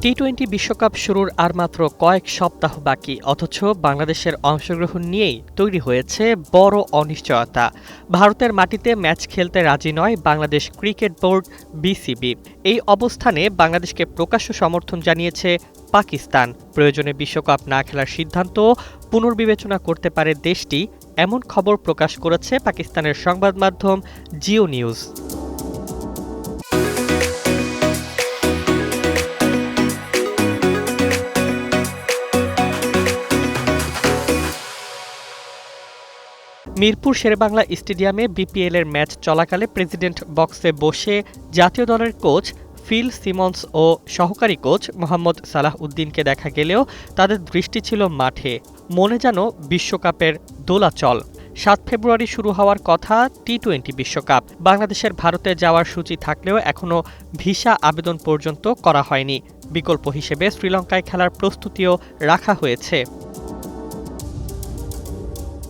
টি-20 বিশ্বকাপ শুরুর আর মাত্র কয়েক সপ্তাহ বাকি, অথচ বাংলাদেশের অংশগ্রহণ নিয়েই তৈরি হয়েছে বড় অনিশ্চয়তা। ভারতের মাটিতে ম্যাচ খেলতে রাজি নয় বাংলাদেশ ক্রিকেট বোর্ড বিসিবি। এই অবস্থানে বাংলাদেশকে প্রকাশ্য সমর্থন জানিয়েছে পাকিস্তান। প্রয়োজনে বিশ্বকাপ না খেলার সিদ্ধান্ত পুনর্বিবেচনা করতে পারে দেশটি, এমন খবর প্রকাশ করেছে পাকিস্তানের সংবাদ মাধ্যম জিও নিউজ। মিরপুর শেরেবাংলা স্টেডিয়ামে বিপিএলের ম্যাচ চলাকালে প্রেসিডেন্ট বক্সে বসে জাতীয় দলের কোচ ফিল সিমন্স ও সহকারী কোচ মোহাম্মদ সালাহ উদ্দিনকে দেখা গেলেও তাদের দৃষ্টি ছিল মাঠে, মনে যেন বিশ্বকাপের দোলাচল। ৭ ফেব্রুয়ারি শুরু হওয়ার কথা টি-20 বিশ্বকাপ। বাংলাদেশের ভারতে যাওয়ার সূচি থাকলেও এখনও ভিসা আবেদন পর্যন্ত করা হয়নি। বিকল্প হিসেবে শ্রীলঙ্কায় খেলার প্রস্তুতিও রাখা হয়েছে।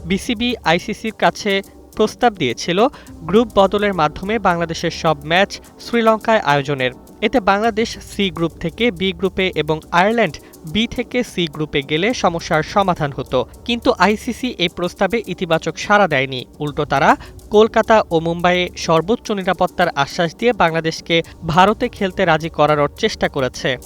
বিসিবি আইসিসির কাছে প্রস্তাব দিয়েছিল গ্রুপ বদলের মাধ্যমে বাংলাদেশের সব ম্যাচ শ্রীলঙ্কায় আয়োজনের। এতে বাংলাদেশ সি গ্রুপ থেকে বি গ্রুপে এবং আয়ারল্যান্ড বি থেকে সি গ্রুপে গেলে সমস্যার সমাধান হতো। কিন্তু আইসিসি এই প্রস্তাবে ইতিবাচক সাড়া দেয়নি। উল্টো তারা কলকাতা ও মুম্বাইয়ে সর্বোচ্চ নিরাপত্তার আশ্বাস দিয়ে বাংলাদেশকে ভারতে খেলতে রাজি করানোর চেষ্টা করেছে।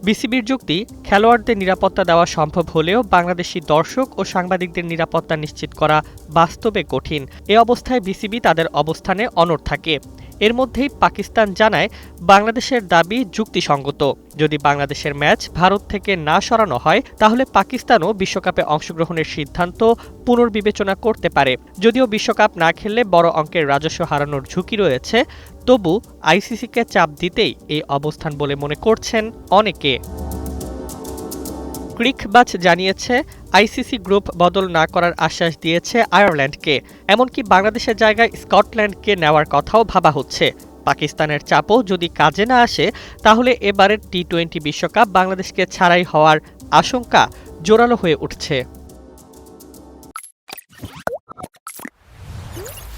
বিসিবির যুক্তি, খেলোয়াড়দের নিরাপত্তা দেওয়া সম্ভব হলেও বাংলাদেশি দর্শক ও সাংবাদিকদের নিরাপত্তা নিশ্চিত করা বাস্তবে কঠিন। এ অবস্থায় বিসিবি তাদের অবস্থানে অনড় থাকে। এর মধ্যেই পাকিস্তান জানায় বাংলাদেশের দাবি যুক্তিসঙ্গত। যদি বাংলাদেশের ম্যাচ ভারত থেকে না সরানো হয়, তাহলে পাকিস্তানও বিশ্বকাপে অংশগ্রহণের সিদ্ধান্ত পুনর্বিবেচনা করতে পারে। যদিও বিশ্বকাপ না খেললে বড় অঙ্কের রাজস্ব হারানোর ঝুঁকি রয়েছে, তবু আইসিসিকে চাপ দিতেই এই অবস্থান বলে মনে করছেন অনেকে। ক্রিকবাজ জানিয়েছে, আইসিসি গ্রুপ বদল না করার আশ্বাস দিয়েছে আয়ারল্যান্ডকে। এমনকি বাংলাদেশের জায়গায় স্কটল্যান্ডকে নেওয়ার কথাও ভাবা হচ্ছে। পাকিস্তানের চাপও যদি কাজে না আসে, তাহলে এবারের টি-20 বিশ্বকাপ বাংলাদেশকে ছাড়াই হওয়ার আশঙ্কা জোরালো হয়ে উঠছে।